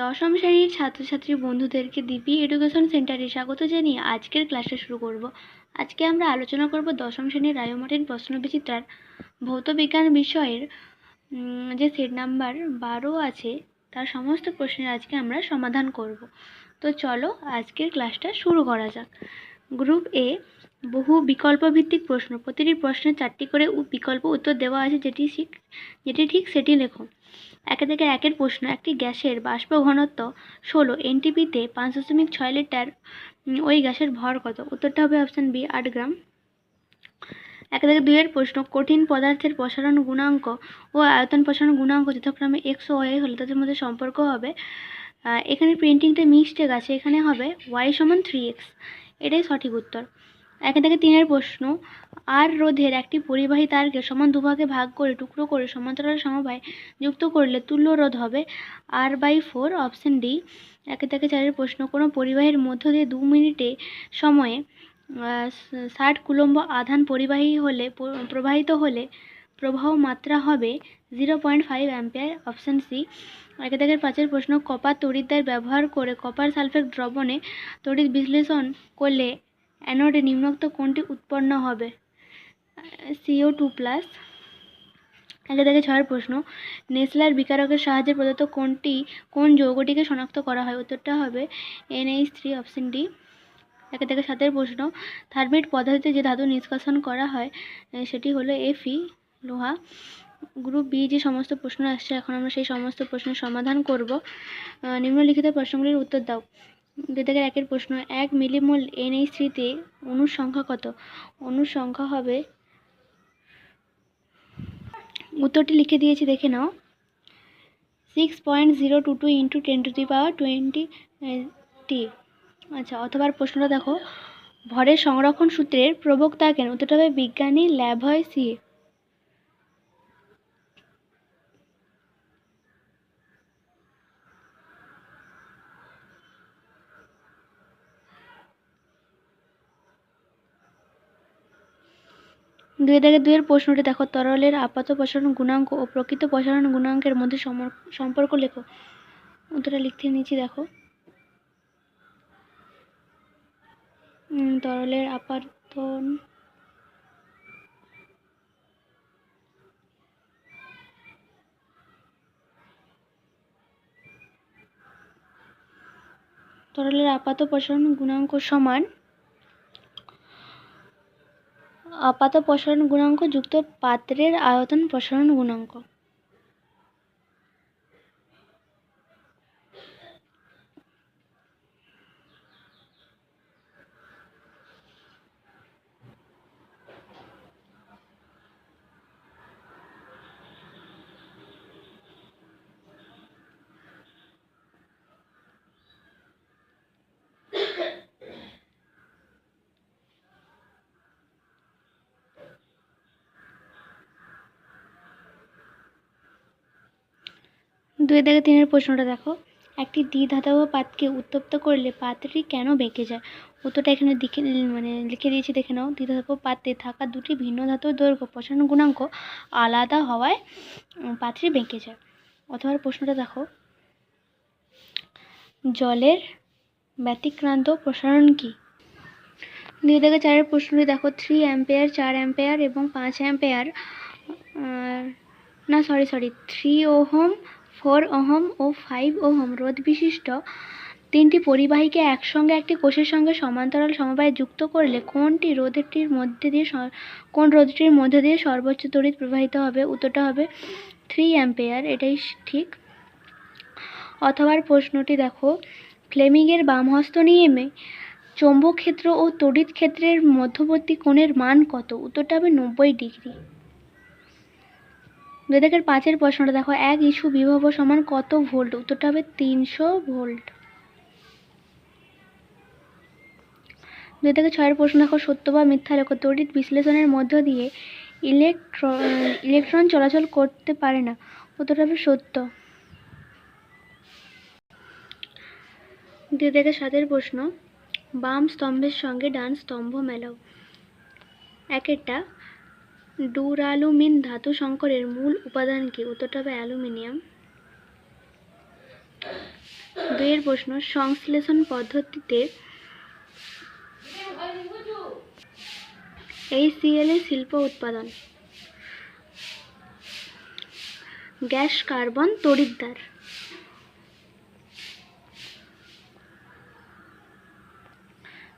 দশম শ্রেণীর ছাত্রছাত্রী বন্ধুদেরকে দিপি এডুকেশন সেন্টারে স্বাগত জানিয়ে আজকের ক্লাসটা শুরু করব। আজকে আমরা আলোচনা করব দশম শ্রেণীর রায়োমার্টিন প্রশ্নবিচিত্রার ভৌত বিজ্ঞান বিষয়ের যে সেট নাম্বার 12 আছে তার সমস্ত প্রশ্নের আজকে আমরা সমাধান করব। তো চলো আজকের ক্লাসটা শুরু করা যাক। গ্রুপ এ বহু বিকল্প ভিত্তিক প্রশ্ন, প্রতিটি প্রশ্নের 4টি করে বিকল্প উত্তর দেওয়া আছে, যেটি ঠিক সেটি লেখো। 1-1 প্রশ্ন, একটি গ্যাসের বাষ্প ঘনত্ব 16 এনটিপিতে 5.6 লিটার, ওই গ্যাসের ভর কত? উত্তরটা হবে অপশন বি, 8 গ্রাম। 1-2 প্রশ্ন, কঠিন পদার্থের প্রসারণ গুণাঙ্ক ও আয়তন প্রসারণ গুণাঙ্ক যথাক্রমে এক্স ও ওয়াই হলে তাদের মধ্যে সম্পর্ক হবে, এখানে প্রিন্টিংটা মিস্টেক আছে, এখানে হবে y সমান 3x, এটাই সঠিক উত্তর। 1-3 প্রশ্ন, আর রোধের একটি পরিবাহী তারকে সমান দুভাগে ভাগ করে টুকরো করে সমান্তরাল সমবায় যুক্ত করলে তুল্য রোধ হবে R/4, অপশন ডি। 1-4 প্রশ্ন, কোনো পরিবাহীর মধ্য দিয়ে 2 মিনিটে সময়ে 60 কুলম্ব আধান প্রবাহিত হলে প্রবাহ মাত্রা হবে 0.5 অ্যাম্পিয়ার, অপশন সি। 1-5 প্রশ্ন, কপার তড়িৎদ্বার ব্যবহার করে কপার সালফেট দ্রবণে তড়িৎ বিশ্লেষণ করলে অ্যানোডে নিম্নোক্ত কোনটি উৎপন্ন হবে? CO2+। 1-6 প্রশ্ন, নেসলার বিকারকের সাহায্যে প্রদত্ত কোন যৌগটিকে শনাক্ত করা হয়? উত্তরটা হবে NH3, অপশন ডি। 1-7 প্রশ্ন, থার্মিট পদ্ধতিতে যে ধাতু নিষ্কাশন করা হয় সেটি হলো Fe, লোহা। গ্রুপ বি যে সমস্ত প্রশ্ন আসছে এখন আমরা সেই সমস্ত প্রশ্নের সমাধান করব। নিম্নলিখিত প্রশ্নগুলির উত্তর দাও। 2-1 প্রশ্ন, 1 মিলিমোল NH3-তে অণুর সংখ্যা কত? অণুর সংখ্যা হবে, উত্তরটি লিখে দিয়েছি দেখে নাও, 6.022 × 10⁻20 আচ্ছা, অথবা প্রশ্নটা দেখো, ভরের সংরক্ষণ সূত্রের প্রবক্তা কেন? উত্তরটা হবে বিজ্ঞানী ল্যাভয়েসিয়ে। দুই প্রশ্নটি দেখো, তরলের আপাত প্রসারণ গুণাঙ্ক ও প্রকৃত প্রসারণ গুণাঙ্কের মধ্যে সম্পর্ক লেখো। উত্তরটা লিখতে নিয়েছি দেখো, তরলের আপাতন তরলের আপাত প্রসারণ গুণাঙ্ক সমান আপাত প্রসারণ গুণাঙ্ক যুক্ত পাত্রের আয়তন প্রসারণ গুণাঙ্ক। দুই থেকে তিনের প্রশ্নটা দেখো, একটি দ্বিধাতব পাতকে উত্তপ্ত করলে পাত্রটি কেন বেঁকে যায়? উত্তরটা এখানে লিখে দিয়েছি দেখে নাও, দ্বিধাতব পাত্রে থাকা দুটি ভিন্ন ধাতুর দৈর্ঘ্য প্রসারণ গুণাঙ্ক আলাদা হওয়ায় পাত্রটি বেঁকে যায়। অথবা প্রশ্নটা দেখো, জলের ব্যতিক্রান্ত প্রসারণ কি? 2-4 প্রশ্নটি দেখো, 3 অ্যাম্পিয়ার, 4 অ্যাম্পিয়ার এবং 5 অ্যাম্পিয়ার 3 ওহম, 4 ওহম ও 5 ওহম রোধ বিশিষ্ট 3টি পরিবাহীকে একসঙ্গে একটি কোষের সঙ্গে সমান্তরাল সমবায়ে যুক্ত করলে কোন রোধটির মধ্যে দিয়ে সর্বোচ্চ তড়িৎ প্রবাহিত হবে? উত্তরটা হবে 3 অ্যাম্পিয়ার, এটাই ঠিক। অথবা প্রশ্নটি দেখো, ফ্লেমিংয়ের বামহস্ত নিয়মে চৌম্বক ক্ষেত্র ও তড়িৎ ক্ষেত্রের মধ্যবর্তী কোণের মান কত? উত্তরটা হবে 90 ডিগ্রি। 2-5 প্রশ্নটা দেখো, 1 ইস্যু বিভব সমান কত ভোল্ট? উত্তরটা হবে 300 ভোল্ট। 2-6 প্রশ্ন দেখো, সত্য বা মিথ্যা লেখো। তড়িৎ বিশ্লেষণের মধ্য দিয়ে ইলেকট্রন চলাচল করতে পারে না। উত্তরটা হবে সত্য। 2-7 প্রশ্ন, বাম স্তম্ভের সঙ্গে ডান স্তম্ভ মেলাও। 1টা, ডুরালুমিন ধাতু সংকরের মূল উপাদান কি? উত্তরটা হবে অ্যালুমিনিয়াম। এর প্রশ্ন, সংশ্লেষণ পদ্ধতিতে HCl এর শিল্প উৎপাদন। গ্যাস কার্বন তড়িৎদ্বার।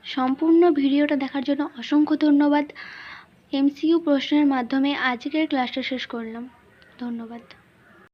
সম্পূর্ণ ভিডিওটা দেখার জন্য অসংখ্য ধন্যবাদ। MCQ প্রশ্নের মাধ্যমে আজকের ক্লাসটা শেষ করলাম। ধন্যবাদ।